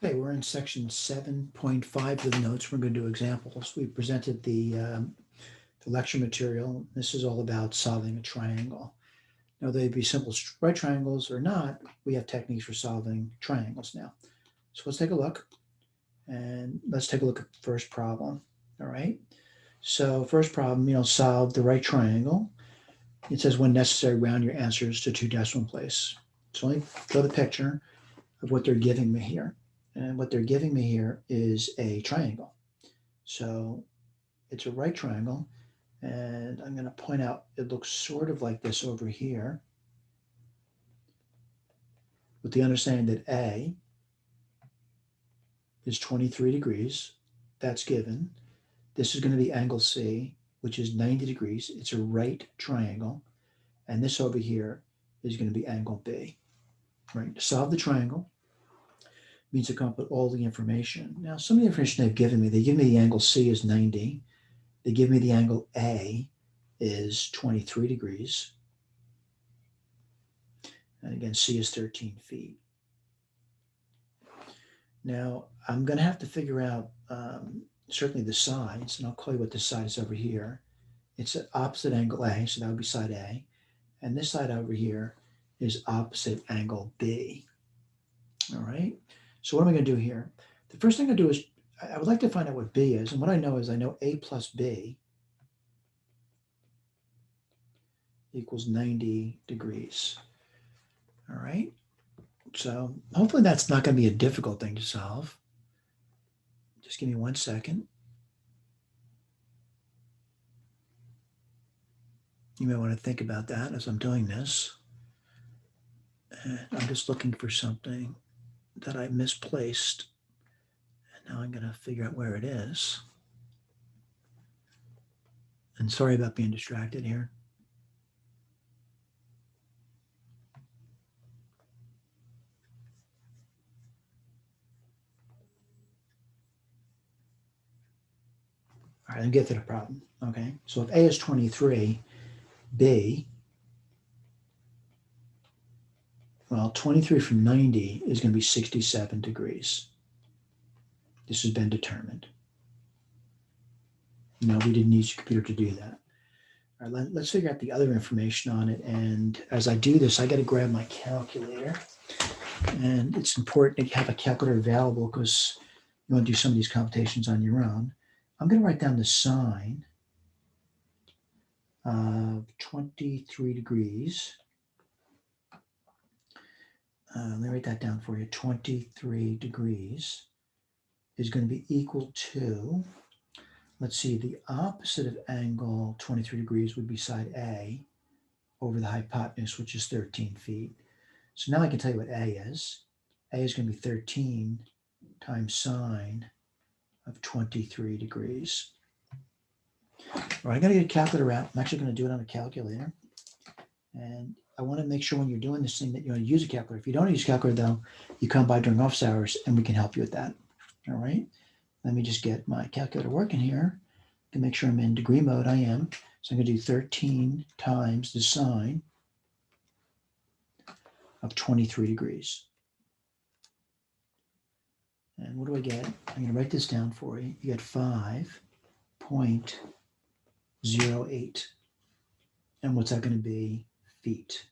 Okay, we're in section 7.5 of the notes. We're going to do examples. We presented the lecture material. This is all about solving a triangle. Now, they'd be simple right triangles or not. We have techniques for solving triangles now. So let's take a look. And let's take a look at the first problem. All right. So first problem, solve the right triangle. It says when necessary, round your answers to two decimal places. So let me draw the picture of what they're giving me here. And what they're giving me here is a triangle. So it's a right triangle. And I'm going to point out it looks sort of like this over here, with the understanding that A is 23 degrees. That's given. This is going to be angle C, which is 90 degrees. It's a right triangle. And this over here is going to be angle B. Right? To solve the triangle means to come up with all the information. Now, some of the information they've given me, they give me the angle C is 90. They give me the angle A is 23 degrees. And again, C is 13 feet. Now, I'm going to have to figure out certainly the sides, and I'll call you what the side is over here. It's an opposite angle A, so that would be side A. And this side over here is opposite angle B. All right. So what am I going to do here? The first thing I do is I would like to find out what B is. And what I know is I know A plus B equals 90 degrees. All right. So hopefully that's not going to be a difficult thing to solve. Just give me 1 second. You may want to think about that as I'm doing this. And I'm just looking for something that I misplaced. And now I'm going to figure out where it is. And sorry about being distracted here. All right, let me get to the problem. Okay, so if A is 23, B, well, 23 from 90 is going to be 67 degrees. This has been determined. No, we didn't use your computer to do that. All right, let's figure out the other information on it. And as I do this, I got to grab my calculator. And it's important to have a calculator available because you want to do some of these computations on your own. I'm going to write down the sine of 23 degrees. Let me write that down for you. 23 degrees is going to be equal to, let's see, the opposite of angle 23 degrees would be side A over the hypotenuse, which is 13 feet. So now I can tell you what A is. A is going to be 13 times sine of 23 degrees. All right, I'm going to get a calculator out. I'm actually going to do it on a calculator. And I want to make sure when you're doing this thing that you want to use a calculator. If you don't use a calculator, though, you come by during office hours and we can help you with that. All right. Let me just get my calculator working here to make sure I'm in degree mode. I am. So I'm going to do 13 times the sine of 23 degrees. And what do I get? I'm going to write this down for you. You get 5.08. And what's that going to be? Feet.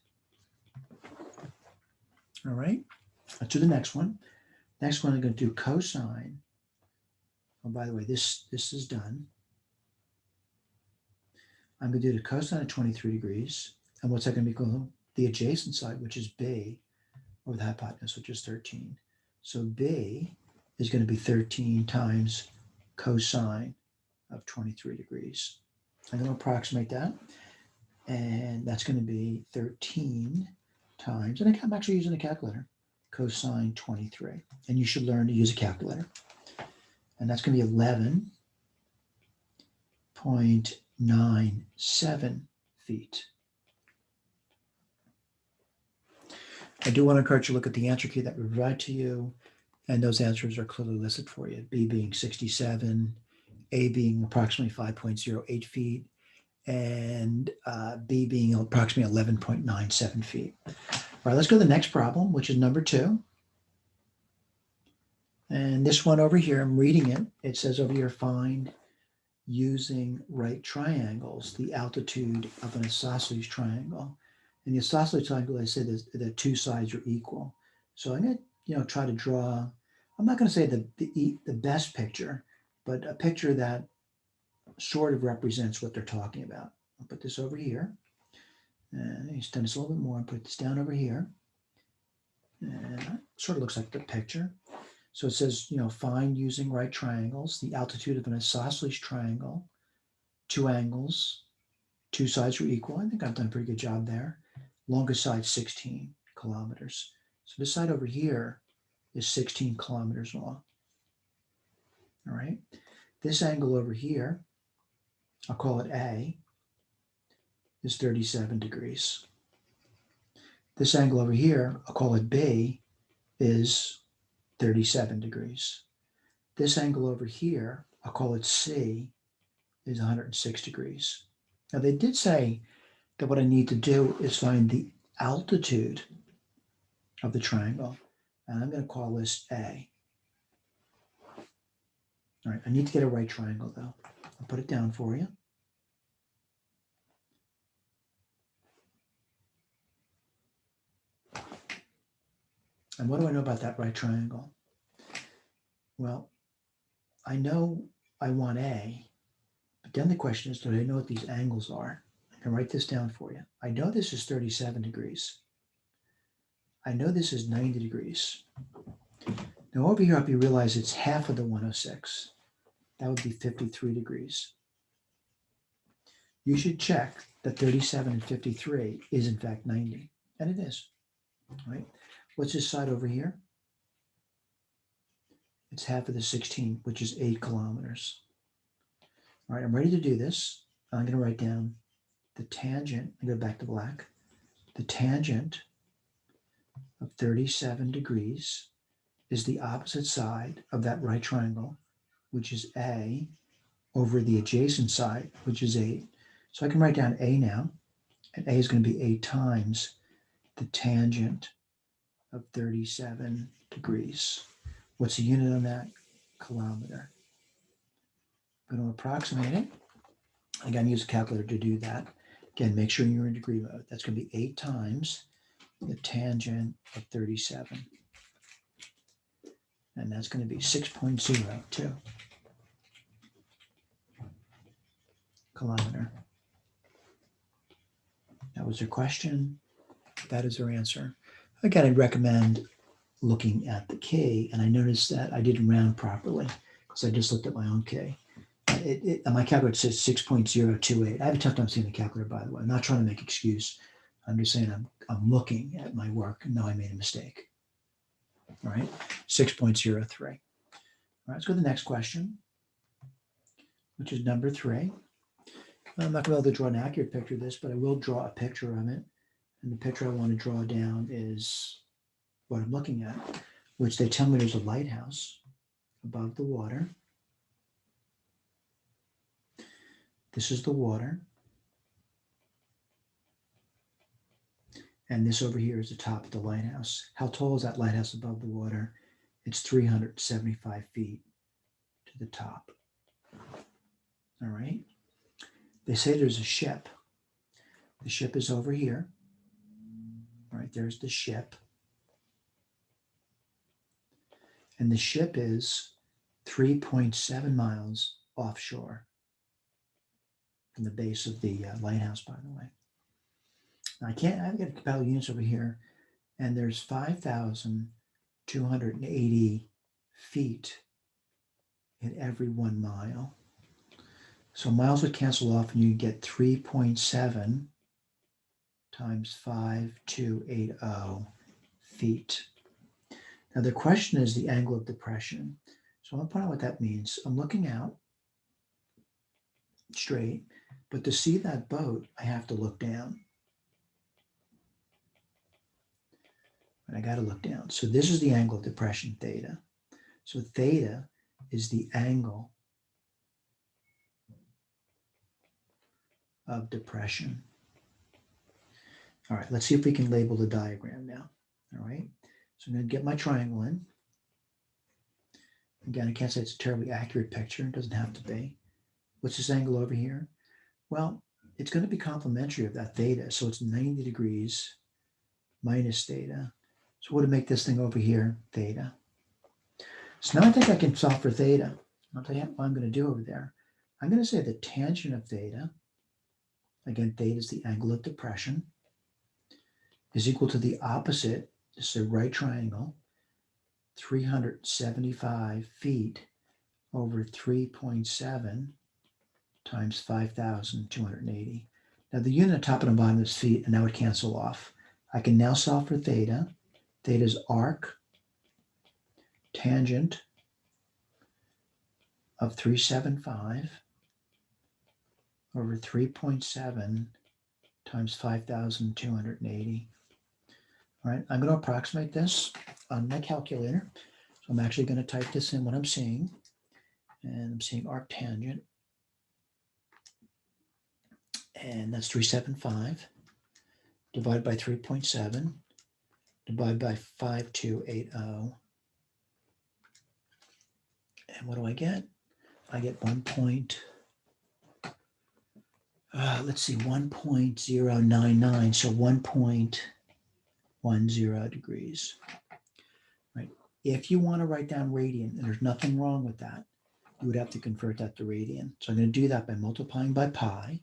All right. Let's do the next one. Next one, I'm going to do cosine. Oh, by the way, this is done. I'm going to do the cosine of 23 degrees. And what's that going to be equal? The adjacent side, which is B, over the hypotenuse, which is 13. So B is going to be 13 times cosine of 23 degrees. I'm going to approximate that. And that's going to be 13 times, and I'm actually using a calculator, cosine 23. And you should learn to use a calculator. And that's going to be 11.97 feet. I do want to encourage you to look at the answer key that we provide to you. And those answers are clearly listed for you. B being 67, A being approximately 5.08 feet, and B being approximately 11.97 feet. All right, let's go to the next problem, which is number 2. And this one over here, I'm reading it. It says over here, find using right triangles, the altitude of an isosceles triangle. And the isosceles triangle, I said the two sides are equal. So I'm going to, try to draw, I'm not going to say the best picture, but a picture that sort of represents what they're talking about. I'll put this over here. And extend this a little bit more and put this down over here. And it sort of looks like the picture. So it says, find using right triangles, the altitude of an isosceles triangle, two angles, two sides are equal. I think I've done a pretty good job there. Longest side, 16 kilometers. So this side over here is 16 kilometers long. All right. This angle over here, I'll call it A, is 37 degrees. This angle over here, I'll call it B, is 37 degrees. This angle over here, I'll call it C, is 106 degrees. Now they did say that what I need to do is find the altitude of the triangle, and I'm going to call this A. All right, I need to get a right triangle though. I'll put it down for you. And what do I know about that right triangle? Well, I know I want A, but then the question is, do I know what these angles are? I can write this down for you. I know this is 37 degrees. I know this is 90 degrees. Now over here, I hope you realize it's half of the 106. That would be 53 degrees. You should check that 37 and 53 is in fact 90, and it is, right? What's this side over here? It's half of the 16, which is 8 kilometers. All right, I'm ready to do this. I'm going to write down the tangent, and go back to black. The tangent of 37 degrees is the opposite side of that right triangle, which is A, over the adjacent side, which is 8. So I can write down A now, and A is going to be 8 times the tangent of 37 degrees. What's the unit on that? Kilometer. I'm going to approximate it. Again, use a calculator to do that. Again, make sure you're in degree mode. That's going to be 8 times the tangent of 37. And that's going to be 6.02 kilometer. That was your question. That is your answer. Again, I'd recommend looking at the key, and I noticed that I didn't round properly because I just looked at my own key. My calculator says 6.028. I have a tough time seeing the calculator, by the way. I'm not trying to make excuse. I'm just saying I'm looking at my work and now I made a mistake. All right, 6.03. All right, let's go to the next question, which is number 3. I'm not going to be able to draw an accurate picture of this, but I will draw a picture of it. And the picture I want to draw down is what I'm looking at, which they tell me there's a lighthouse above the water. This is the water. And this over here is the top of the lighthouse. How tall is that lighthouse above the water? It's 375 feet to the top. All right. They say there's a ship. The ship is over here. All right, there's the ship. And the ship is 3.7 miles offshore from the base of the lighthouse, by the way. Now, I've got compatible units over here, and there's 5,280 feet in every 1 mile. So miles would cancel off, and you get 3.7 times 5,280 feet. Now the question is the angle of depression. So I'm going to point out what that means. I'm looking out straight, but to see that boat, I have to look down. And I got to look down. So this is the angle of depression, theta. So theta is the angle of depression. All right, let's see if we can label the diagram now. All right, so I'm going to get my triangle in. Again, I can't say it's a terribly accurate picture. It doesn't have to be. What's this angle over here? Well, it's going to be complementary of that theta. So it's 90 degrees minus theta. So what would make this thing over here theta? So now I think I can solve for theta. I'll tell you what I'm going to do over there. I'm going to say the tangent of theta, again, theta is the angle of depression, is equal to the opposite, this is a right triangle, 375 feet over 3.7 times 5,280. Now the unit top and bottom is feet, and that would cancel off. I can now solve for theta. Theta is arc tangent of 375 over 3.7 times 5,280. All right, I'm going to approximate this on my calculator. So I'm actually going to type this in what I'm seeing. And I'm seeing arc tangent. And that's 375 divided by 3.7 divided by 5280. And what do I get? I get 1.099, so 1.10 degrees. Right. If you want to write down radian, and there's nothing wrong with that, you would have to convert that to radian. So I'm going to do that by multiplying by pi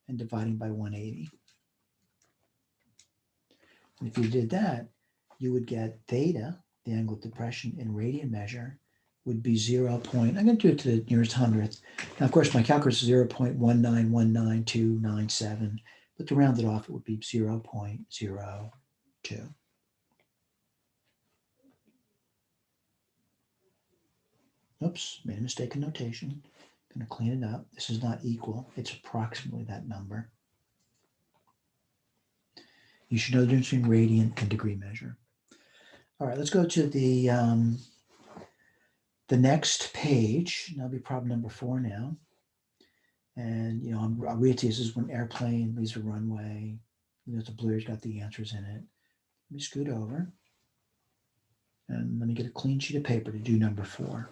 and dividing by 180. And if you did that, you would get theta, the angle of depression in radian measure, would be 0. I'm going to do it to the nearest hundredth. Now, of course, my calculator is 0.1919297, but to round it off, it would be 0.02. Oops, made a mistake in notation. Going to clean it up. This is not equal. It's approximately that number. You should know the difference between radian and degree measure. All right, let's go to the next page. That'll be problem number 4 now. And, I'll read it to you. This is when airplane leaves a runway. The blue's got the answers in it. Let me scoot over. And let me get a clean sheet of paper to do number 4.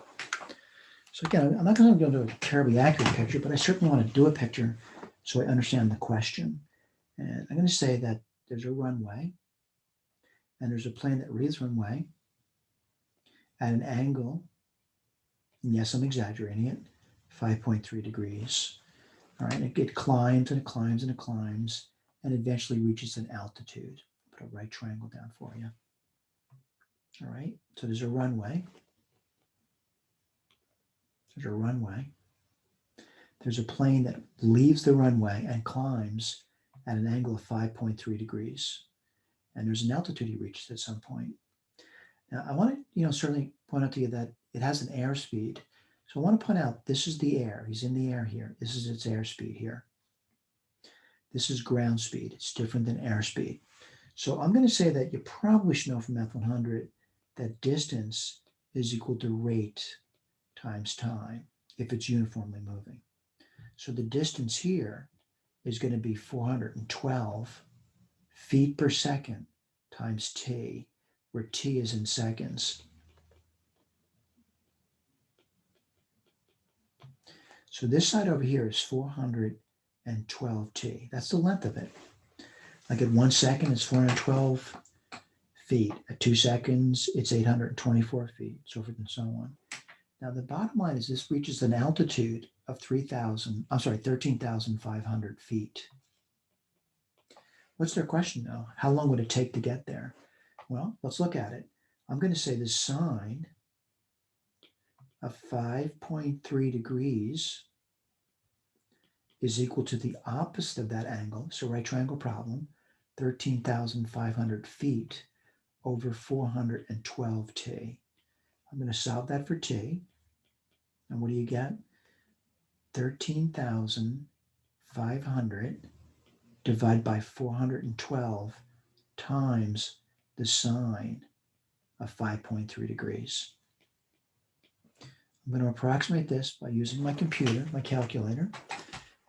So again, I'm not going to do a terribly accurate picture, but I certainly want to do a picture so I understand the question. And I'm going to say that there's a runway, and there's a plane that leaves runway at an angle, and yes, I'm exaggerating it, 5.3 degrees. All right, it climbs and it climbs and it climbs, and eventually reaches an altitude. Put a right triangle down for you. All right, so there's a runway. There's a runway. There's a plane that leaves the runway and climbs at an angle of 5.3 degrees. And there's an altitude he reaches at some point. Now, I want to, certainly point out to you that it has an airspeed. So I want to point out this is the air. He's in the air here. This is its airspeed here. This is ground speed. It's different than airspeed. So I'm going to say that you probably should know from F100 that distance is equal to rate times time if it's uniformly moving. So the distance here is going to be 412 feet per second times t, where t is in seconds. So this side over here is 412 t. That's the length of it. Like at 1 second, it's 412 feet. At 2 seconds, it's 824 feet, so forth and so on. Now, the bottom line is this reaches an altitude of 13,500 feet. What's their question though? How long would it take to get there? Well, let's look at it. I'm going to say the sine of 5.3 degrees is equal to the opposite of that angle. So right triangle problem, 13,500 feet over 412 t. I'm going to solve that for t. And what do you get? 13,500 divided by 412 times the sine of 5.3 degrees. I'm going to approximate this by using my computer, my calculator.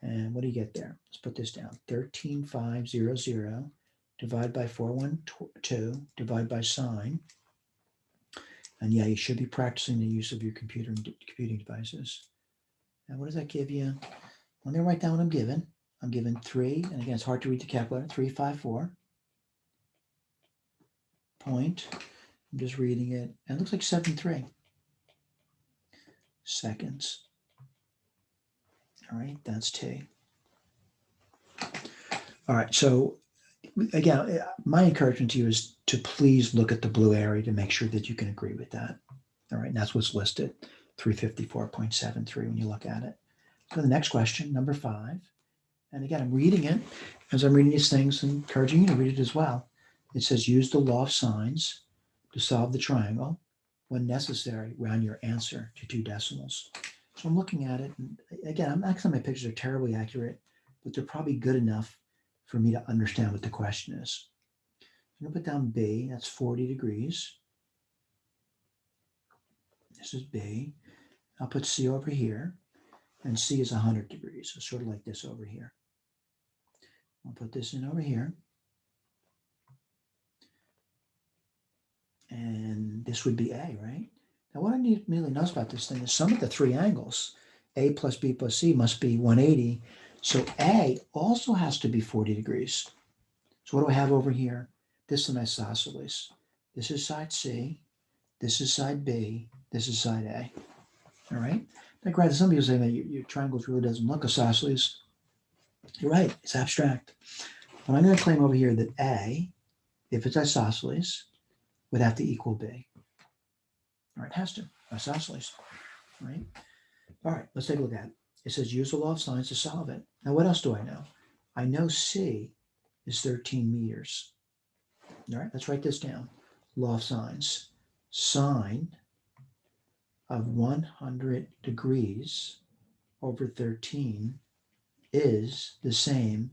And what do you get there? Let's put this down. 13,500 divided by 412 divided by sine. And yeah, you should be practicing the use of your computer and computing devices. And what does that give you? Let me write down what I'm given. I'm given 3, and again, it's hard to read the calculator, 354. Point. I'm just reading it. And it looks like 73 seconds. All right, that's T. All right, so again, my encouragement to you is to please look at the blue area to make sure that you can agree with that. All right, and that's what's listed, 354.73 when you look at it. Go to the next question, number 5. And again, I'm reading it. As I'm reading these things, I'm encouraging you to read it as well. It says, use the law of sines to solve the triangle. When necessary, round your answer to 2 decimals. So I'm looking at it, and again, I'm not saying my pictures are terribly accurate, but they're probably good enough for me to understand what the question is. I'm going to put down B, that's 40 degrees. This is B. I'll put C over here, and C is 100 degrees, so sort of like this over here. I'll put this in over here. And this would be A, right? Now, what I need to really know about this thing is sum of the 3 angles. A plus B plus C must be 180. So A also has to be 40 degrees. So what do I have over here? This is an isosceles. This is side C. This is side B. This is side A. All right? Now, granted, some people say that your triangles really doesn't look isosceles. You're right. It's abstract. But I'm going to claim over here that A, if it's isosceles, would have to equal B. All right, it has to. Isosceles. All right. All right, let's take a look at it. It says use the law of sines to solve it. Now, what else do I know? I know C is 13 meters. All right, let's write this down. Law of sines. Sine of 100 degrees over 13 is the same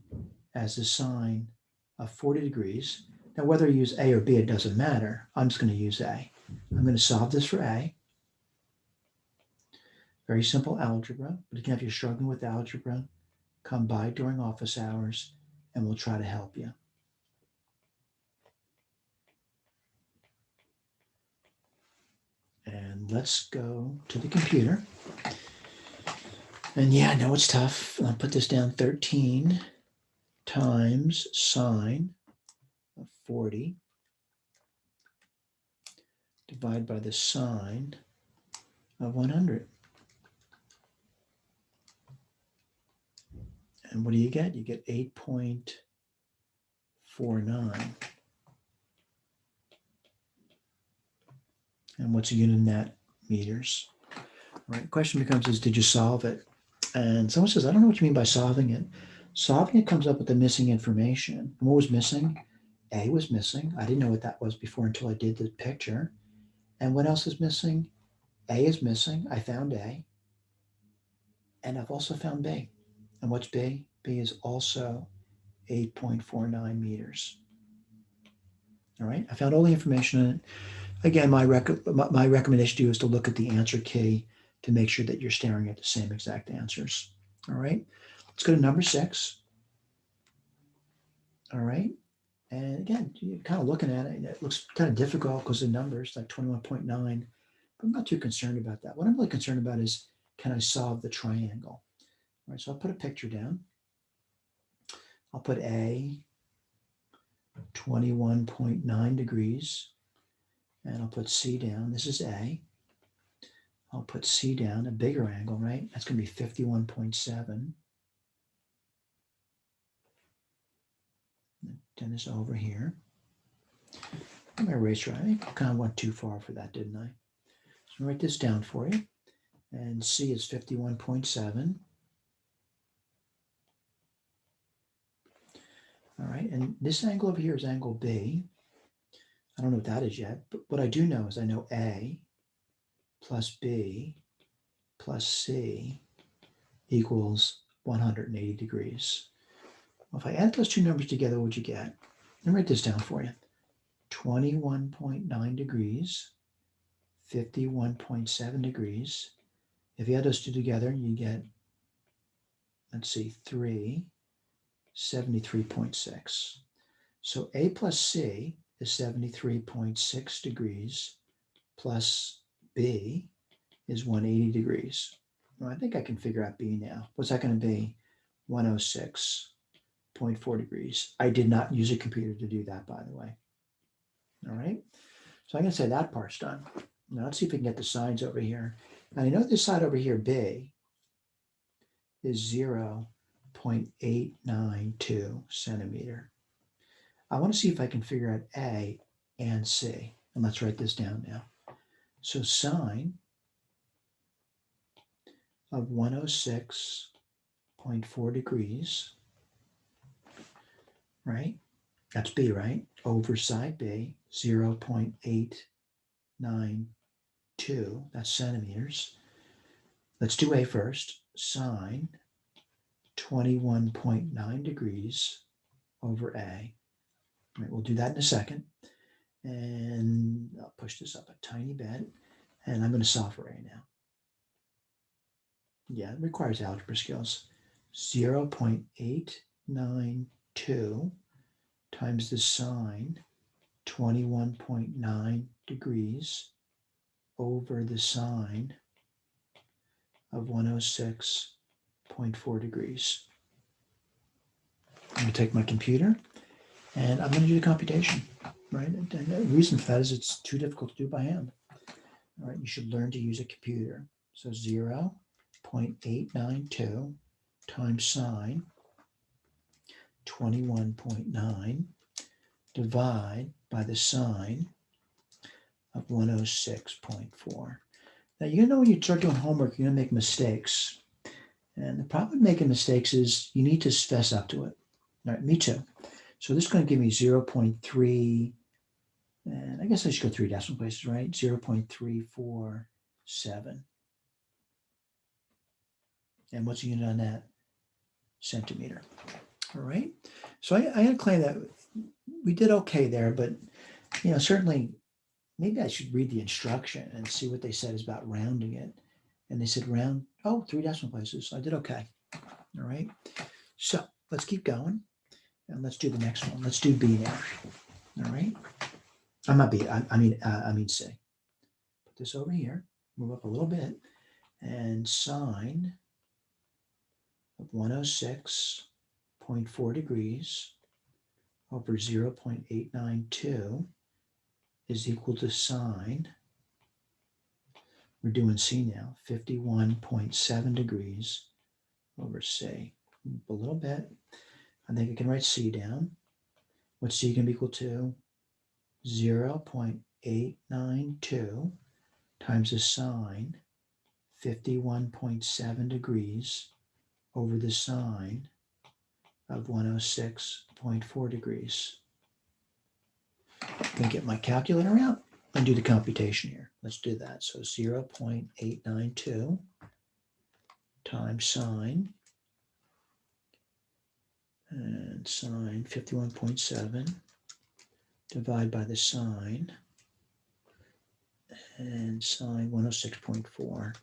as the sine of 40 degrees. Now, whether you use A or B, it doesn't matter. I'm just going to use A. I'm going to solve this for A. Very simple algebra, but again, if you're struggling with algebra, come by during office hours and we'll try to help you. And let's go to the computer. And yeah, I know it's tough. I'll put this down, 13 times sine of 40 divided by the sine of 100. And what do you get? You get 8.49. And what's a unit in that? Meters. All right, the question becomes is, did you solve it? And someone says, I don't know what you mean by solving it. Solving it comes up with the missing information. And what was missing? A was missing. I didn't know what that was before until I did the picture. And what else is missing? A is missing. I found A. And I've also found B. And what's B? B is also 8.49 meters. All right, I found all the information in it. Again, my recommendation to you is to look at the answer key to make sure that you're staring at the same exact answers. All right, let's go to number 6. All right, and again, you're kind of looking at it. It looks kind of difficult because the numbers like 21.9, but I'm not too concerned about that. What I'm really concerned about is, can I solve the triangle? All right, so I'll put a picture down. I'll put A, 21.9 degrees, and I'll put C down. This is A. I'll put C down, a bigger angle, right? That's going to be 51.7. Turn this over here. My eraser, I kind of went too far for that, didn't I? So I'll write this down for you. And C is 51.7. All right, and this angle over here is angle B. I don't know what that is yet, but what I do know is I know A plus B plus C equals 180 degrees. Well, if I add those two numbers together, what would you get? Let me write this down for you. 21.9 degrees, 51.7 degrees. If you add those two together, you get, let's see, 73.6. So A plus C is 73.6 degrees plus B is 180 degrees. Well, I think I can figure out B now. What's that going to be? 106.4 degrees. I did not use a computer to do that, by the way. All right. So I'm going to say that part's done. Now let's see if we can get the sides over here. Now I know this side over here, B, is 0.892 centimeter. I want to see if I can figure out A and C. And let's write this down now. So sine of 106.4 degrees, right? That's B, right? Over side B, 0.892, that's centimeters. Let's do A first. Sine 21.9 degrees over A. All right, we'll do that in a second. And I'll push this up a tiny bit. And I'm going to solve for A now. Yeah, it requires algebra skills. 0.892 times the sine 21.9 degrees over the sine of 106.4 degrees. I'm going to take my computer and I'm going to do the computation, right? And the reason for that is it's too difficult to do by hand. All right, you should learn to use a computer. So 0.892 times sine 21.9 divide by the sine of 106.4. Now, you know when you start doing homework, you're going to make mistakes. And the problem with making mistakes is you need to fess up to it. All right, me too. So this is going to give me 0.3, and I guess I should go 3 decimal places, right? 0.347. And what's the unit on that? Centimeter. All right. So I got to claim that we did okay there, but certainly maybe I should read the instruction and see what they said is about rounding it. And they said round, 3 decimal places. I did okay. All right. So let's keep going. And let's do the next one. Let's do B now. All right. I'm not B. I mean C. Put this over here. Move up a little bit. And sine of 106.4 degrees over 0.892 is equal to sine, we're doing C now, 51.7 degrees over C. A little bit. I think I can write C down. What's C going to be equal to? 0.892 times the sine, 51.7 degrees over the sine of 106.4 degrees. I'm going to get my calculator out and do the computation here. Let's do that. So 0.892 times sine, and sine 51.7 divide by the sine, and sine 106.4.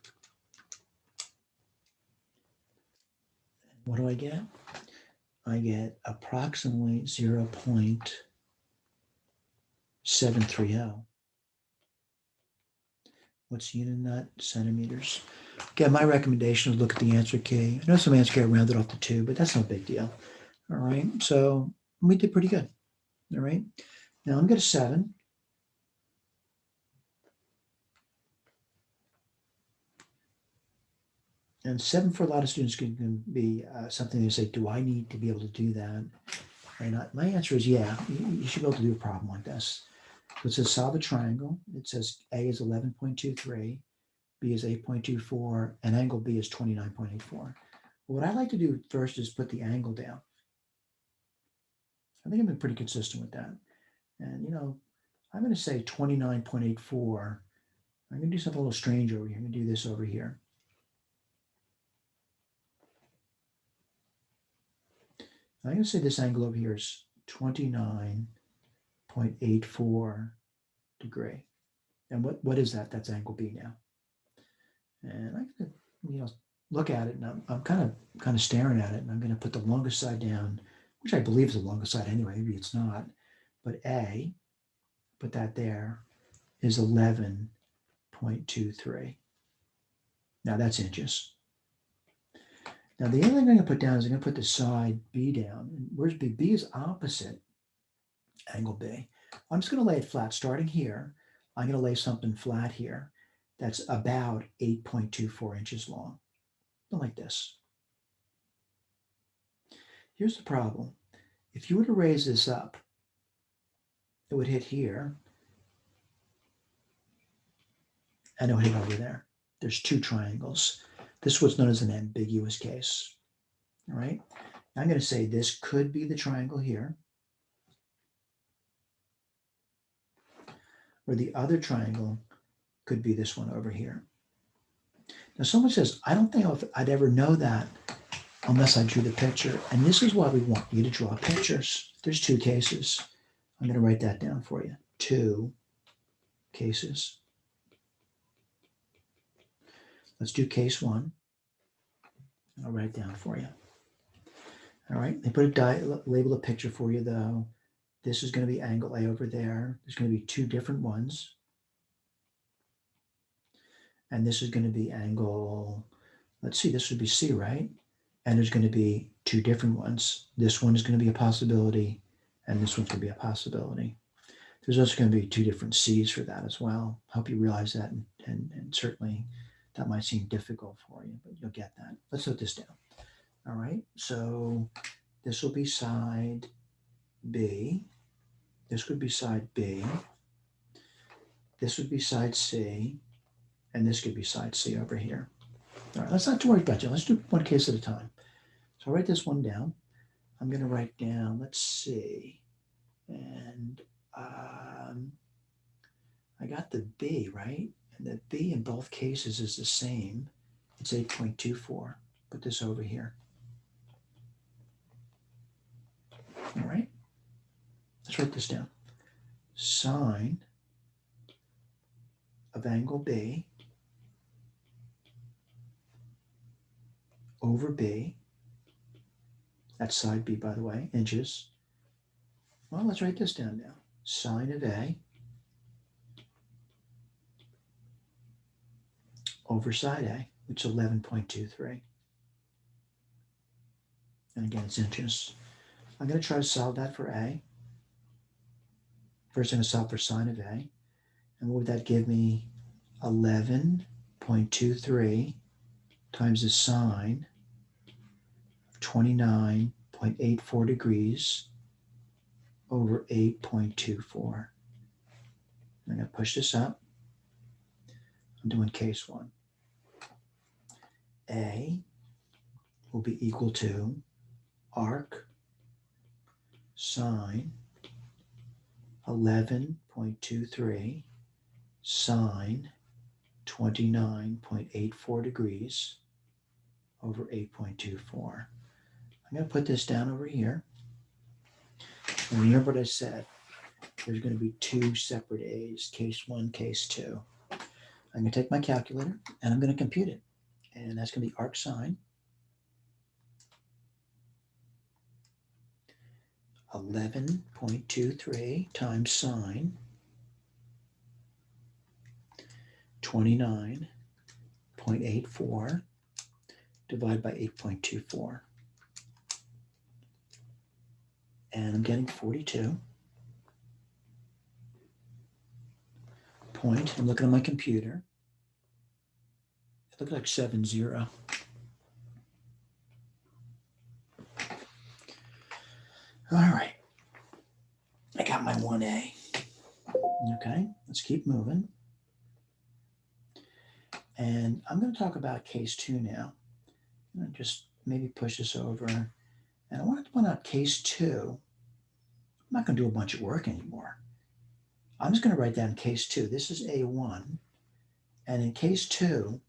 What do I get? I get approximately 0.730. What's the unit in that? Centimeters. Again, my recommendation is look at the answer key. I know some answer key are rounded off to 2, but that's no big deal. All right, so we did pretty good. All right, now I'm going to get a 7. And 7 for a lot of students can be something they say, do I need to be able to do that? And my answer is yeah, you should be able to do a problem like this. So it says solve a triangle. It says A is 11.23, B is 8.24, and angle B is 29.84. Well, what I like to do first is put the angle down. I think I've been pretty consistent with that. And, I'm going to say 29.84. I'm going to do something a little strange over here. I'm going to do this over here. I'm going to say this angle over here is 29.84 degree. And what is that? That's angle B now. And I'm going to, look at it, and I'm kind of staring at it, and I'm going to put the longest side down, which I believe is the longest side anyway. Maybe it's not. But A, put that there, is 11 8.23. Now that's inches. Now the other thing I'm going to put down is I'm going to put the side B down. And where's B? B is opposite angle B. I'm just going to lay it flat. Starting here, I'm going to lay something flat here that's about 8.24 inches long. Like this. Here's the problem. If you were to raise this up, it would hit here, and it would hit over there. There's two triangles. This was known as an ambiguous case. All right. Now I'm going to say this could be the triangle here, or the other triangle could be this one over here. Now someone says, I don't think I'd ever know that unless I drew the picture. And this is why we want you to draw pictures. There's two cases. I'm going to write that down for you. Two cases. Let's do case one. I'll write it down for you. All right. They put a label a picture for you though. This is going to be angle A over there. There's going to be two different ones. And this is going to be angle, let's see, this would be C, right? And there's going to be two different ones. This one is going to be a possibility, and this one's going to be a possibility. There's also going to be two different C's for that as well. Hope you realize that, and certainly that might seem difficult for you, but you'll get that. Let's put this down. All right, so this will be side B. This would be side B. This would be side C. And this could be side C over here. All right, let's not worry about it. Let's do one case at a time. So I'll write this one down. I'm going to write down, let's see. And I got the B, right? And the B in both cases is the same. It's 8.24. Put this over here. All right. Let's write this down. Sine of angle B over B, that's side B, by the way, inches. Well, let's write this down now. Sine of A over side A, which is 11.23. And again, it's inches. I'm going to try to solve that for A. First, I'm going to solve for sine of A. And what would that give me? 11.23 times the sine of 29.84 degrees over 8.24. I'm going to push this up. I'm doing case one. A will be equal to arc sine 11.23 sine 29.84 degrees over 8.24. I'm going to put this down over here. And remember what I said. There's going to be two separate A's, case one, case two. I'm going to take my calculator and I'm going to compute it. And that's going to be arc sine 11.23 times sine 29.84 divided by 8.24. And I'm getting 42. I'm looking at my computer. It looked like 70. All right. I got my 1A. Okay, let's keep moving. And I'm going to talk about case two now. I'm going to just maybe push this over. And I want to point out case two. I'm not going to do a bunch of work anymore. I'm just going to write down case two. This is A1. And in case two,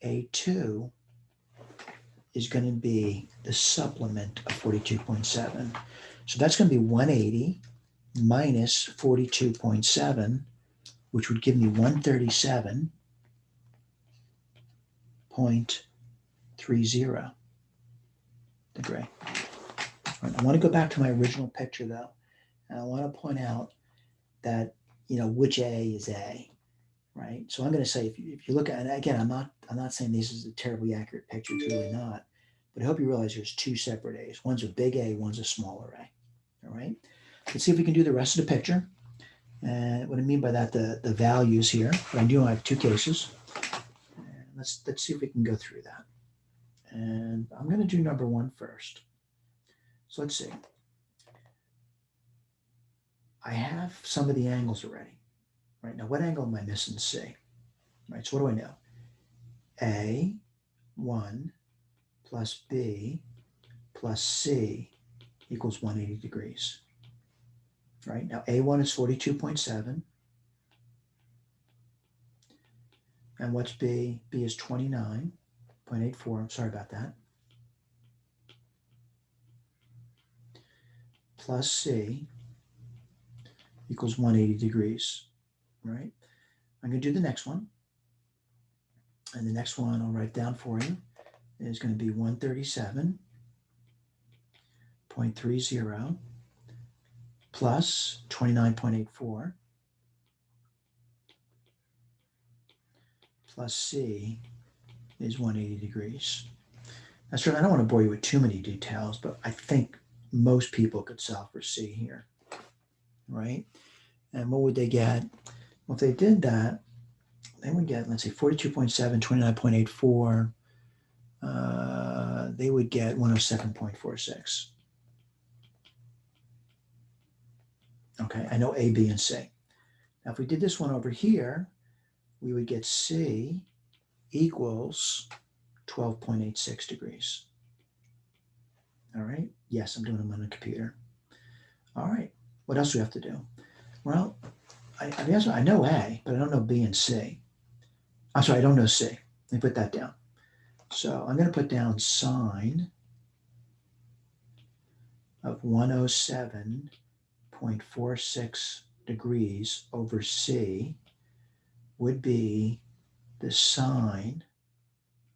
A2 is going to be the supplement of 42.7. So that's going to be 180 minus 42.7, which would give me 137.30 degree. Right, I want to go back to my original picture though, and I want to point out that, which A is A. right? So I'm going to say if you look at, and again, I'm not saying this is a terribly accurate picture. It's really not. But I hope you realize there's two separate A's. One's a big A, one's a smaller A. All right. Let's see if we can do the rest of the picture. And what I mean by that, the values here. But I do have two cases. And let's see if we can go through that. And I'm going to do number one first. So let's see. I have some of the angles already. Right now, what angle am I missing? C. Right. So what do I know? A1 plus B plus C equals 180 degrees. Right now, A1 is 42.7. And what's B? B is 29.84. I'm sorry about that. Plus C equals 180 degrees. Right? I'm going to do the next one. And the next one I'll write down for you is going to be 137.30 plus 29.84 plus C is 180 degrees. Now, certainly I don't want to bore you with too many details, but I think most people could solve for C here, right? And what would they get? Well, if they did that, they would get, let's say, 42.7, 29.84. They would get 107.46. Okay, I know A, B, and C. Now, if we did this one over here, we would get C equals 12.86 degrees. All right. Yes, I'm doing them on a computer. All right. What else do we have to do? Well, I know A, but I don't know B and C. I'm sorry, I don't know C. Let me put that down. So I'm going to put down sine of 107.46 degrees over C would be the sine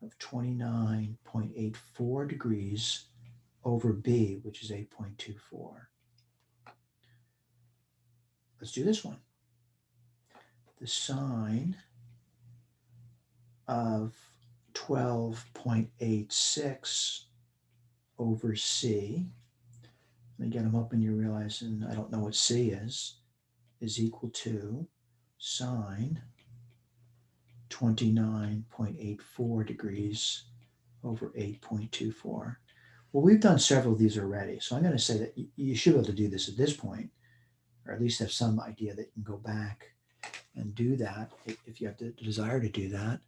of 29.84 degrees over B, which is 8.24. Let's do this one. The sine of 12.86 over C, and again, I'm hoping you're realizing I don't know what C is equal to sine 29.84 degrees over 8.24. Well, we've done several of these already, so I'm going to say that you should be able to do this at this point, or at least have some idea that you can go back and do that if you have the desire to do that.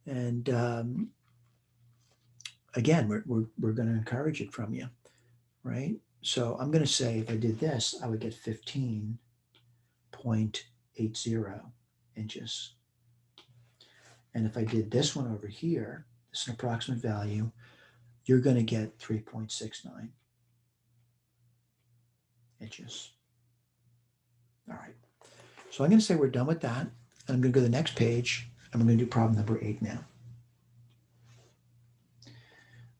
And again, we're going to encourage it from you, right? So I'm going to say if I did this, I would get 15.80 inches. And if I did this one over here, this is an approximate value, you're going to get 3.69 inches. All right. So I'm going to say we're done with that. And I'm going to go to the next page, and we're going to do problem number 8 now.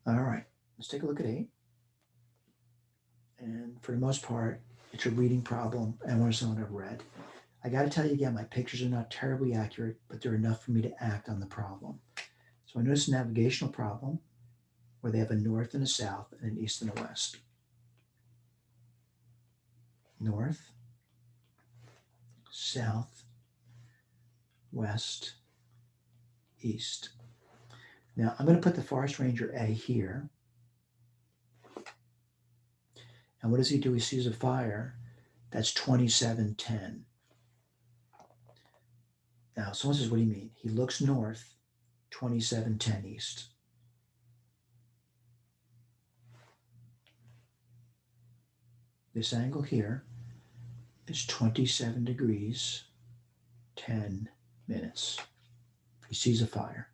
All right. Let's take a look at 8. And for the most part, it's a reading problem, and one someone I've read. I got to tell you again, my pictures are not terribly accurate, but they're enough for me to act on the problem. So I noticed a navigational problem where they have a north and a south and an east and a west. North, south, west, east. Now I'm going to put the Forest Ranger A here. And what does he do? He sees a fire. That's 2710. Now, someone says, what do you mean? He looks north, 2710 east. This angle here is 27 degrees, 10 minutes. He sees a fire.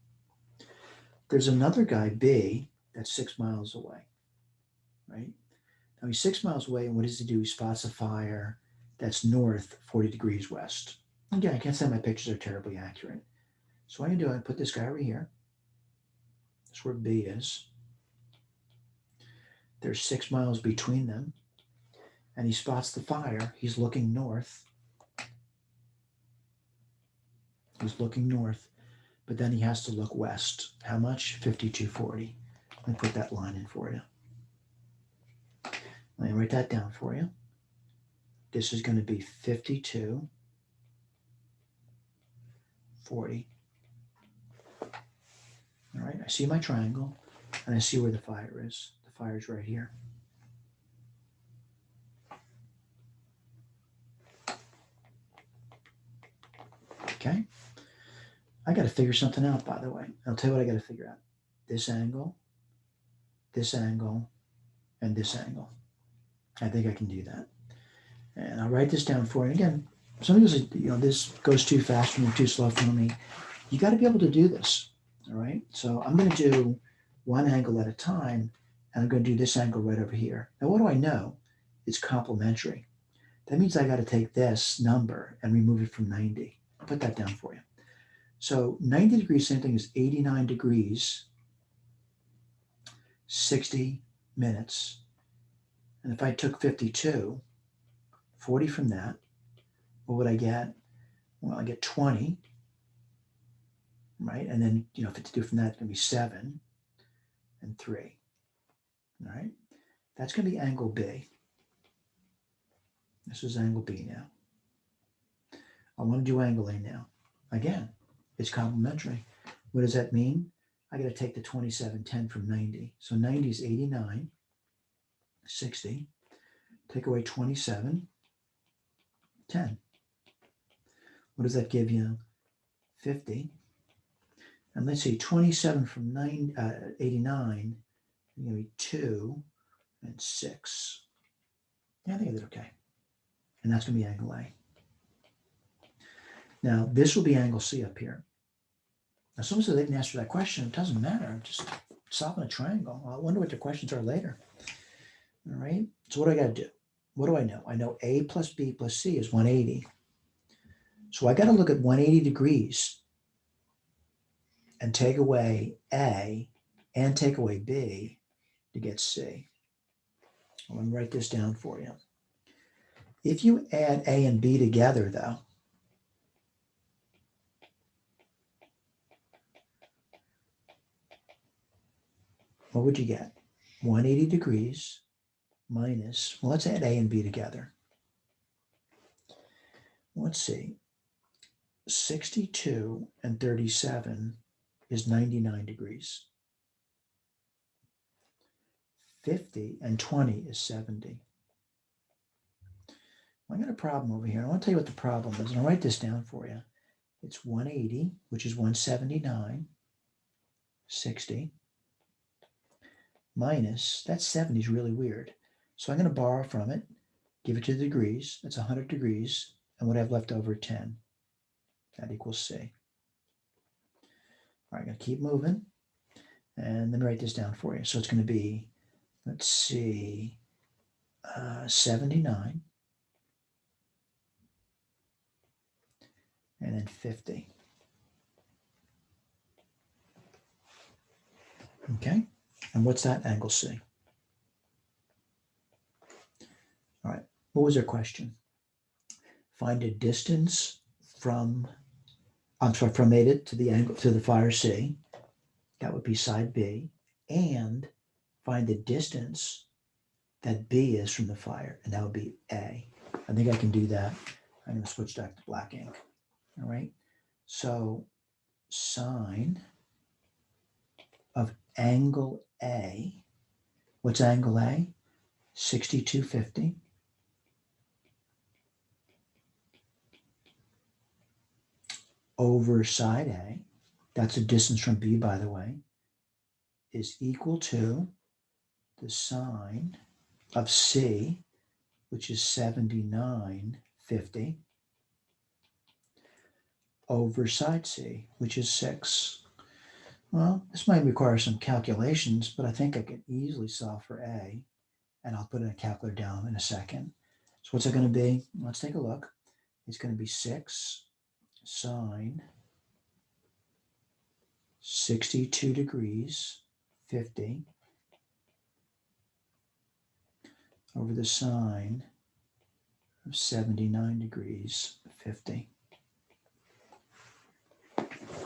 There's another guy, B, that's 6 miles away, right? Now he's 6 miles away, and what does he do? He spots a fire that's north, 40 degrees west. Again, I can't say my pictures are terribly accurate. So what I do, I put this guy over here. That's where B is. There's 6 miles between them. And he spots the fire. He's looking north. He's looking north, but then he has to look west. How much? 5240. Let me put that line in for you. Let me write that down for you. This is going to be 5240. All right, I see my triangle, and I see where the fire is. The fire is right here. Okay. I got to figure something out, by the way. I'll tell you what I got to figure out. This angle, and this angle. I think I can do that. And I'll write this down for you. Again, some people say, this goes too fast for me, too slow for me. You got to be able to do this, all right? So I'm going to do one angle at a time, and I'm going to do this angle right over here. Now, what do I know? It's complementary. That means I got to take this number and remove it from 90. I'll put that down for you. So 90 degrees, same thing as 89 degrees, 60 minutes. And if I took 52, 40 from that, what would I get? Well, I get 20, right? And then, 52 from that is going to be 7 and 3, all right? That's going to be angle B. This is angle B now. I want to do angle A now. Again, it's complementary. What does that mean? I got to take the 2710 from 90. So 90 is 89, 60. Take away 27, 10. What does that give you? 50. And let's see, 27 from 89, going to be 2 and 6. Yeah, I think I did okay. And that's going to be angle A. Now, this will be angle C up here. Now, someone said they didn't answer that question. It doesn't matter. I'm just solving a triangle. I wonder what the questions are later. All right. So what do I got to do? What do I know? I know A plus B plus C is 180. So I got to look at 180 degrees and take away A and take away B to get C. I'm going to write this down for you. If you add A and B together, though, what would you get? 180 degrees minus, well, let's add A and B together. Let's see. 62 and 37 is 99 degrees. 50 and 20 is 70. I got a problem over here. I want to tell you what the problem is, and I'll write this down for you. It's 180, which is 179, 60, minus, that 70 is really weird. So I'm going to borrow from it, give it to the degrees. That's 100 degrees, and what I have left over, 10. That equals C. All right, I'm going to keep moving, and let me write this down for you. So it's going to be, let's see, 79, and then 50. Okay, and what's that? Angle C. All right, what was their question? Find a distance from A to the angle to the fire C. That would be side B, and find the distance that B is from the fire, and that would be A. I think I can do that. I'm going to switch back to black ink. All right. So sine of angle A. What's angle A? 6250. Over side A. That's a distance from B, by the way, is equal to the sine of C, which is 7950, over side C, which is 6. Well, this might require some calculations, but I think I can easily solve for A, and I'll put in a calculator down in a second. So what's it going to be? Let's take a look. It's going to be 6 sine 62 degrees 50 over the sine of 79 degrees 50.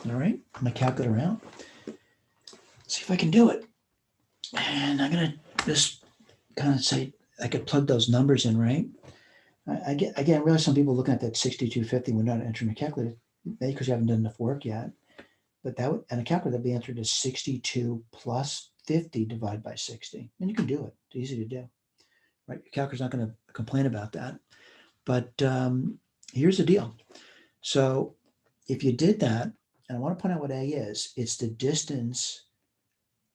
All right, put my calculator out. See if I can do it. And I'm going to just kind of say, I could plug those numbers in, right? I realize some people looking at that 6250 when not entering a calculator, maybe because you haven't done enough work yet. But that would, and a calculator, that'd be answered as 62 plus 50 divided by 60. And you can do it. It's easy to do, right? Your calculator's not going to complain about that. But here's the deal. So if you did that, and I want to point out what A is, it's the distance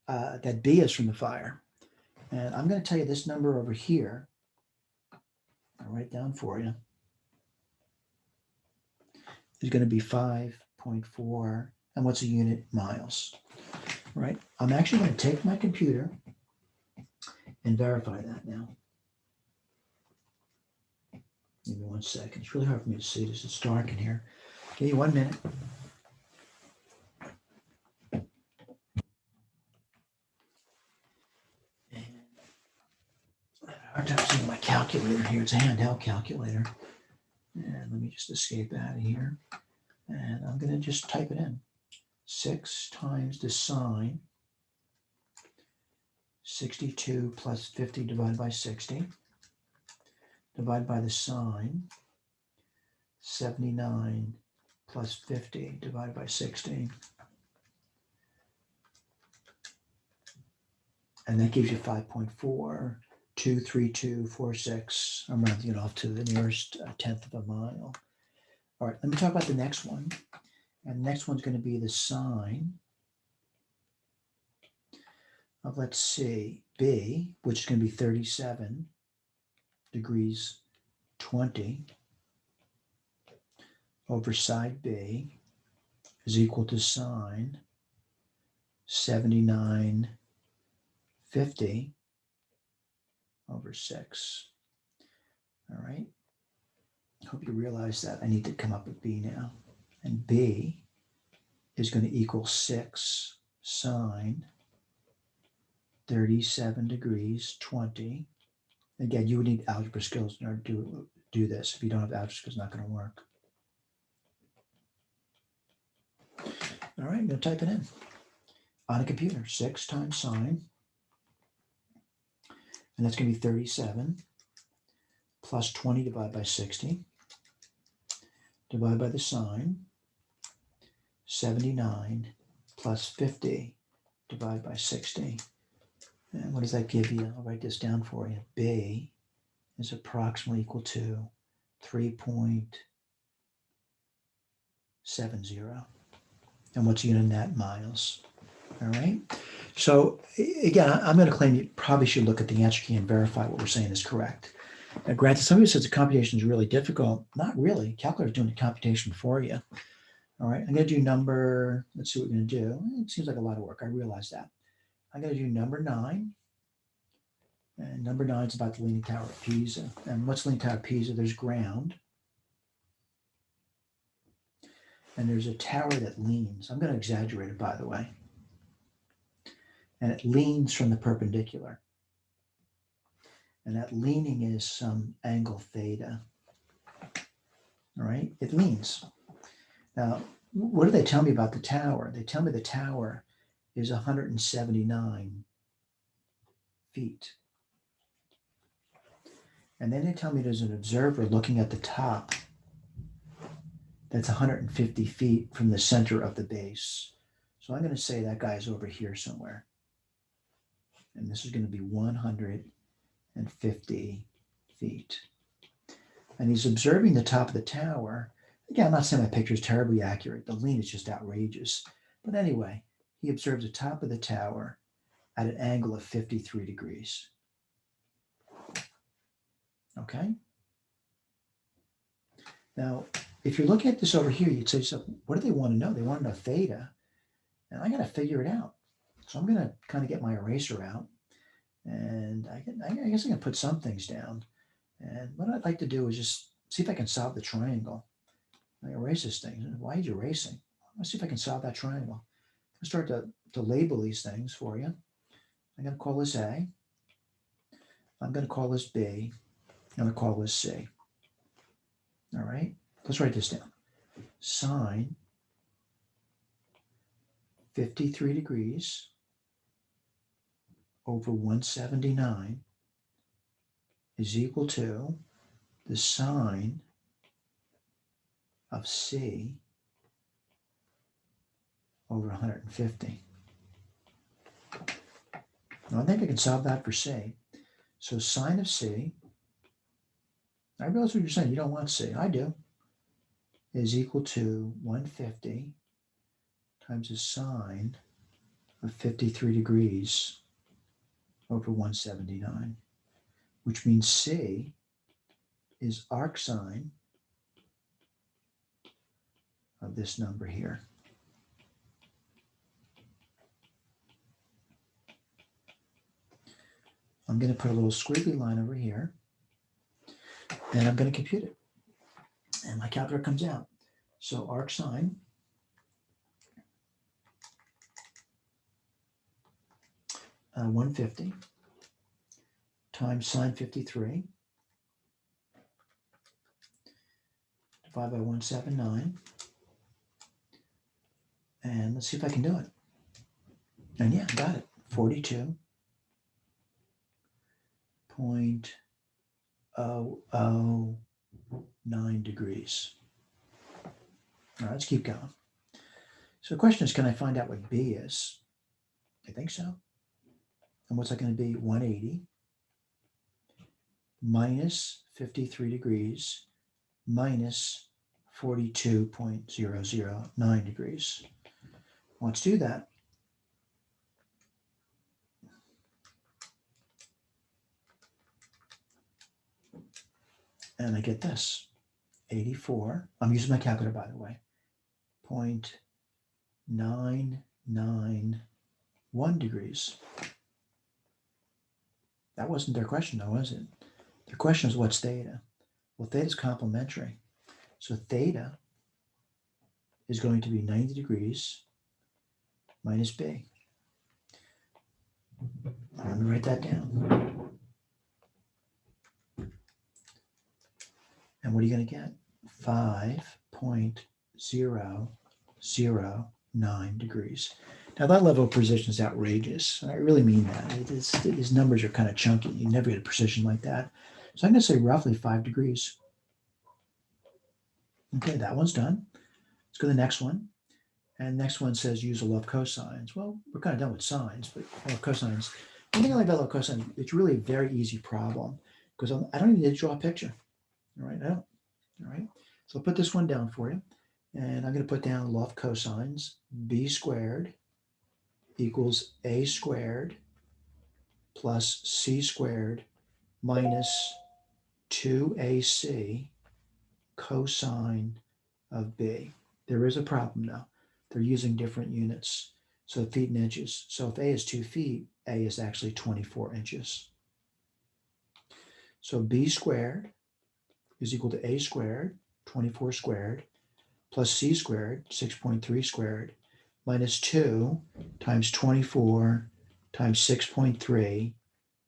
that B is from the fire. And I'm going to tell you this number over here. I'll write it down for you. Is going to be 5.4. And what's a unit? Miles. Right? I'm actually going to take my computer and verify that now. Give me 1 second. It's really hard for me to see this. It's dark in here. Give me 1 minute. And I have a hard time seeing my calculator here. It's a handheld calculator. And let me just escape out of here. And I'm going to just type it in. 6 times the sine, 62 plus 50 divided by 60, divided by the sine, 79 plus 50 divided by 60. And that gives you 5.423246. I'm rounding it off to the nearest tenth of a mile. All right, let me talk about the next one. And the next one's going to be the sine of, let's see, B, which is going to be 37 degrees 20 over side B is equal to sine 7950 over 6. All right. Hope you realize that I need to come up with B now. And B is going to equal 6 sine 37 degrees 20. Again, you would need algebra skills in order to do this. If you don't have algebra skills, it's not going to work. All right, I'm going to type it in on a computer. 6 times sine, and that's going to be 37 plus 20 divided by 60, divided by the sine, 79 plus 50 divided by 60. And what does that give you? I'll write this down for you. B is approximately equal to 3.70. And what's unit net? Miles. All right. So again, I'm going to claim you probably should look at the answer key and verify what we're saying is correct. Now, granted, somebody says the computation is really difficult. Not really. Calculator's doing the computation for you. All right. I'm going to do number, let's see what we're going to do. It seems like a lot of work. I realize that. I'm going to do number 9. And number 9 is about the Leaning Tower of Pisa. And what's the Leaning Tower of Pisa? There's ground. And there's a tower that leans. I'm going to exaggerate it, by the way. And it leans from the perpendicular. And that leaning is some angle theta. All right, it leans. Now, what do they tell me about the tower? They tell me the tower is 179 feet. And then they tell me there's an observer looking at the top that's 150 feet from the center of the base. So I'm going to say that guy's over here somewhere. And this is going to be 150 feet. And he's observing the top of the tower. Again, I'm not saying my picture is terribly accurate. The lean is just outrageous. But anyway, he observes the top of the tower at an angle of 53 degrees. Okay? Now, if you're looking at this over here, you'd say to yourself, what do they want to know? They want to know theta. And I got to figure it out. So I'm going to kind of get my eraser out. And I guess I can put some things down. And what I'd like to do is just see if I can solve the triangle. I erase this thing. Why are you erasing? Let's see if I can solve that triangle. I'll start to label these things for you. I'm going to call this A. I'm going to call this B. I'm going to call this C. All right. Let's write this down. Sine 53 degrees over 179 is equal to the sine of C over 150. Now I think I can solve that for C. So sine of C, I realize what you're saying, you don't want C, I do, is equal to 150 times the sine of 53 degrees over 179, which means C is arcsine of this number here. I'm going to put a little squiggly line over here, and I'm going to compute it. And my calculator comes out. So arcsine uh, 150 times sine 53 divided by 179. And let's see if I can do it. And yeah, got it. 42.009 degrees. All right, let's keep going. So the question is, can I find out what B is? I think so. And what's that going to be? 180 minus 53 degrees minus 42.009 degrees. Let's do that. And I get this, 84. I'm using my calculator, by the way. 0.991 degrees. That wasn't their question, though, was it? Their question is, what's theta? Well, theta is complementary. So theta is going to be 90 degrees minus B. Let me write that down. And what are you going to get? 5.009 degrees. Now that level of precision is outrageous. I really mean that. These numbers are kind of chunky. You never get a precision like that. So I'm going to say roughly 5 degrees. Okay, that one's done. Let's go to the next one. And the next one says use the law of cosines. Well, we're kind of done with sines, but law of cosines. One thing I like about law of cosines, it's really a very easy problem because I don't even need to draw a picture. All right, I don't. All right, so I'll put this one down for you. And I'm going to put down law of cosines, b squared equals a squared plus c squared minus 2ac cosine of b. There is a problem now. They're using different units. So feet and inches. So if a is 2 feet, a is actually 24 inches. So b squared is equal to a squared, 24 squared, plus c squared, 6.3 squared, minus 2 times 24 times 6.3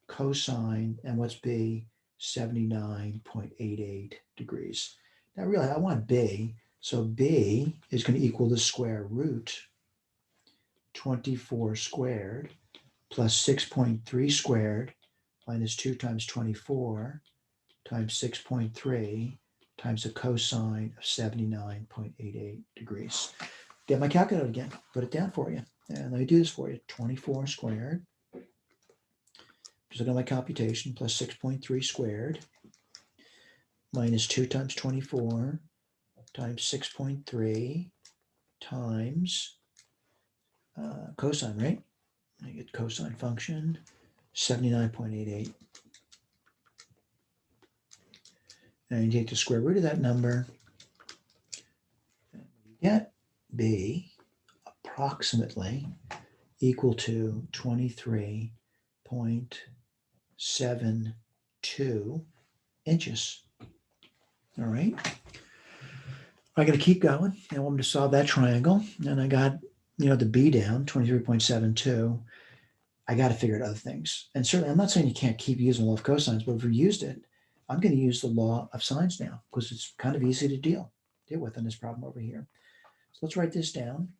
cosine, and what's b? 79.88 degrees. Now really, I want b, so b is going to equal the square root 24 squared plus 6.3 squared minus 2 times 24 times 6.3 times the cosine of 79.88 degrees. Get my calculator again, put it down for you. And let me do this for you. 24 squared, just look at my computation, plus 6.3 squared, minus 2 times 24 times 6.3 times cosine, right? I get cosine function, 79.88. And you take the square root of that number, and you get b approximately equal to 23.72 inches. All right. I got to keep going. I want to solve that triangle. And I got, the b down, 23.72. I got to figure out other things. And certainly, I'm not saying you can't keep using the law of cosines, but if we used it, I'm going to use the law of sines now because it's kind of easy to deal with in this problem over here. So let's write this down.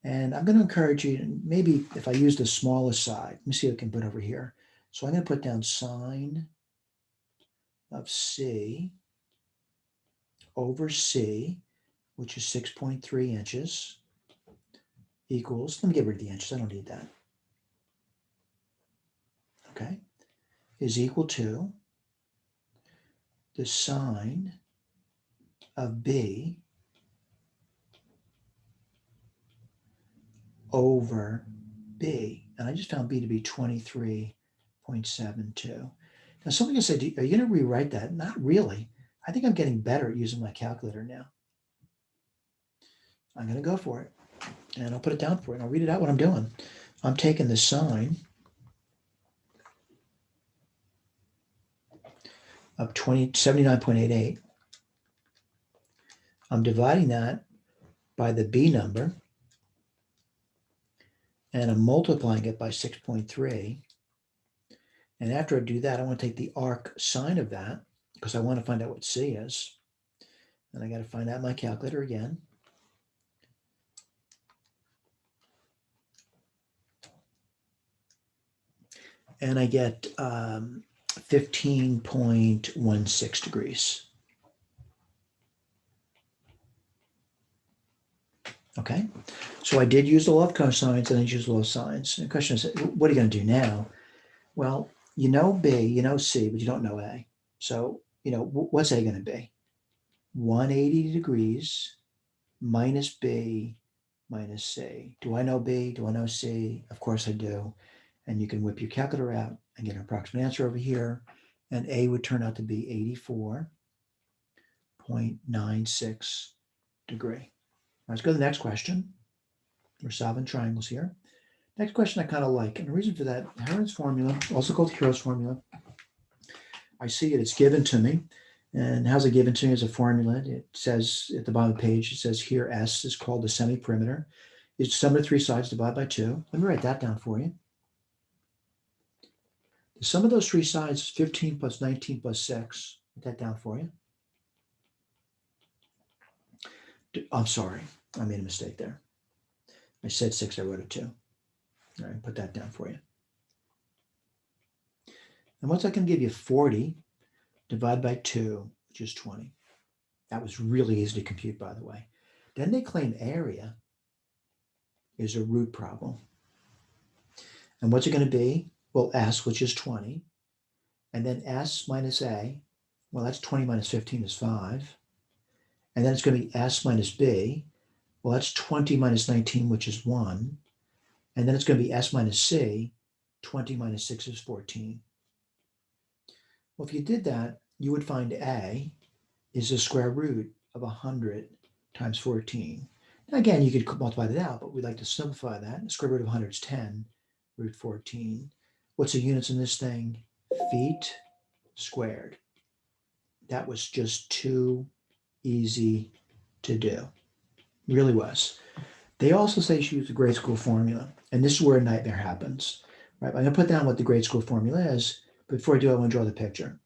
And I'm going to encourage you, maybe if I use the smallest side, let me see what I can put over here. So I'm going to put down sine of C over C, which is 6.3 inches, equals, let me get rid of the inches, I don't need that. Okay, is equal to the sine of B over B. And I just found B to be 23.72. Now somebody can say, are you going to rewrite that? Not really. I think I'm getting better at using my calculator now. I'm going to go for it. And I'll put it down for you. And I'll read it out what I'm doing. I'm taking the sine of 79.88. I'm dividing that by the B number, and I'm multiplying it by 6.3. And after I do that, I want to take the arc sine of that because I want to find out what C is. And I got to find out my calculator again. And I get 15.16 degrees. Okay, so I did use the law of cosines and I used law of sines. And the question is, what are you going to do now? Well, you know B, you know C, but you don't know A. So, what's A going to be? 180 degrees minus B minus C. Do I know B? Do I know C? Of course I do. And you can whip your calculator out and get an approximate answer over here. And A would turn out to be 84.96 degree. Let's go to the next question. We're solving triangles here. Next question I kind of like. And the reason for that, Heron's formula, also called Heron's formula, I see it, it's given to me. And how's it given to me as a formula? It says at the bottom of the page, it says here S is called the semi-perimeter. It's sum of three sides divided by 2. Let me write that down for you. The sum of those three sides is 15 plus 19 plus 6. Write that down for you. I'm sorry, I made a mistake there. I said 6, I wrote a 2. All right, put that down for you. And what's that going to give you? 40 divided by 2, which is 20. That was really easy to compute, by the way. Then they claim area is a root problem. And what's it going to be? Well, S, which is 20. And then S minus A, well, that's 20 minus 15 is 5. And then it's going to be S minus B. Well, that's 20 minus 19, which is 1. And then it's going to be S minus C. 20 minus 6 is 14. Well, if you did that, you would find A is the square root of 100 times 14. Now, again, you could multiply that out, but we'd like to simplify that. The square root of 100 is 10, root 14. What's the units in this thing? Feet squared. That was just too easy to do. It really was. They also say you should use the grade school formula, and this is where a nightmare happens. Right? I'm going to put down what the grade school formula is, but before I do, I want to draw the picture.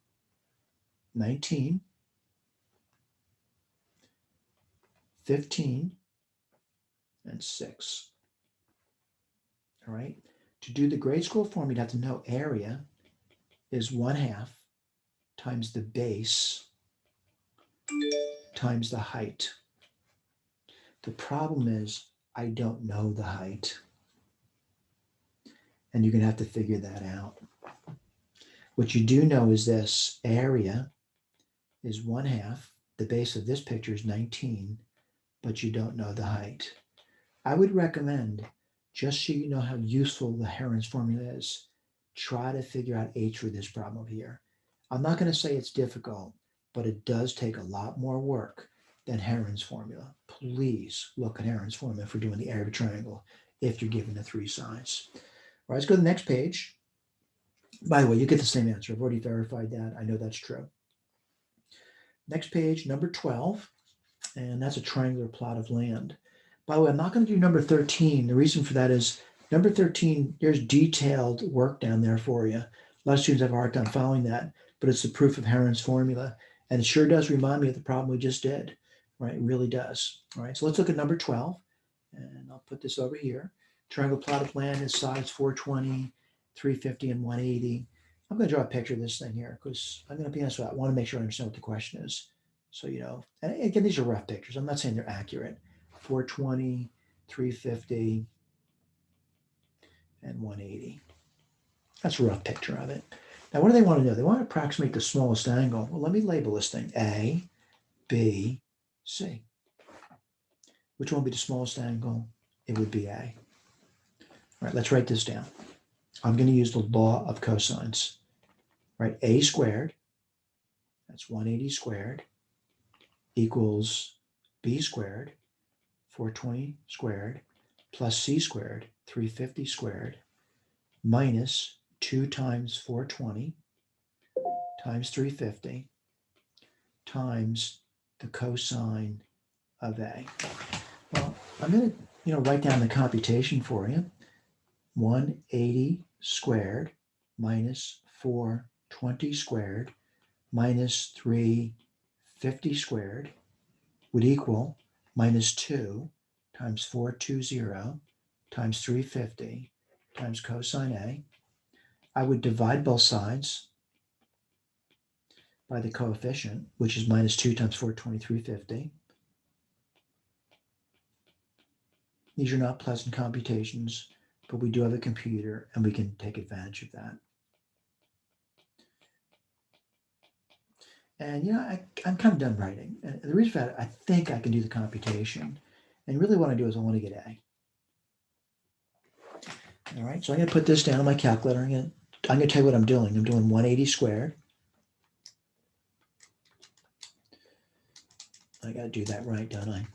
19, 15, and 6. All right. To do the grade school formula, you have to know area is 1/2 times the base times the height. The problem is I don't know the height. And you're going to have to figure that out. What you do know is this: area is 1/2. The base of this picture is 19, but you don't know the height. I would recommend, just so you know how useful the Heron's formula is, try to figure out H for this problem here. I'm not going to say it's difficult, but it does take a lot more work than Heron's formula. Please look at Heron's formula for doing the area of a triangle if you're given the three sides. All right, let's go to the next page. By the way, you get the same answer. I've already verified that. I know that's true. Next page, number 12, and that's a triangular plot of land. By the way, I'm not going to do number 13. The reason for that is number 13, there's detailed work down there for you. A lot of students have a hard time following that, but it's the proof of Heron's formula. And it sure does remind me of the problem we just did, right? It really does. All right, so let's look at number 12. And I'll put this over here. Triangle plot of land is sides 420, 350, and 180. I'm going to draw a picture of this thing here because I'm going to be honest with you, I want to make sure I understand what the question is. So, and again, these are rough pictures. I'm not saying they're accurate. 420, 350, and 180. That's a rough picture of it. Now, what do they want to know? They want to approximate the smallest angle. Well, let me label this thing A, B, C. Which one would be the smallest angle? It would be A. All right, let's write this down. I'm going to use the law of cosines. Right, A squared, that's 180 squared, equals B squared, 420 squared, plus C squared, 350 squared, minus 2 times 420 times 350 times the cosine of A. Well, I'm going to write down the computation for you. 180 squared minus 420 squared minus 350 squared would equal minus 2 times 420 times 350 times cosine A. I would divide both sides by the coefficient, which is minus 2 times 420, 350. These are not pleasant computations, but we do have a computer and we can take advantage of that. And I'm kind of done writing. And the reason for that, I think I can do the computation. And really what I do is I want to get A. All right, so I'm going to put this down on my calculator. I'm going to tell you what I'm doing. I'm doing 180 squared. I got to do that right, don't I?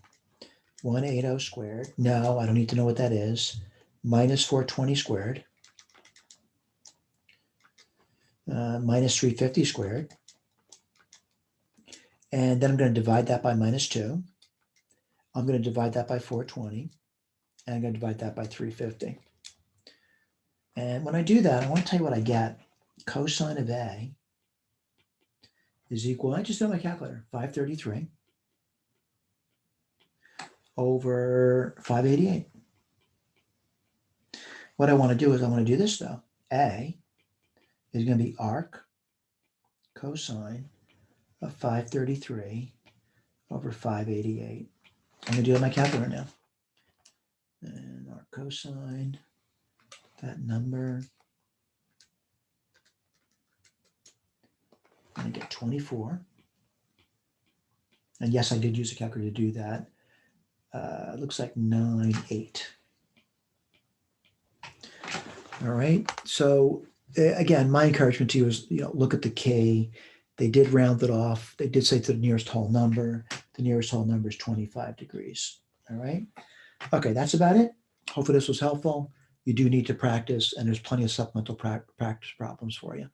180 squared. No, I don't need to know what that is. Minus 420 squared. Minus 350 squared. And then I'm going to divide that by minus 2. I'm going to divide that by 420. And I'm going to divide that by 350. And when I do that, I want to tell you what I get. Cosine of A is equal, I just did my calculator, 533 over 588. What I want to do is I want to do this though. A is going to be arc cosine of 533 over 588. I'm going to do it on my calculator now. And arc cosine, that number, I'm going to get 24. And yes, I did use a calculator to do that. It looks like 98. All right. So again, my encouragement to you is, look at the K. They did round it off. They did say to the nearest whole number. The nearest whole number is 25 degrees. All right. Okay, that's about it. Hopefully this was helpful. You do need to practice, and there's plenty of supplemental practice problems for you.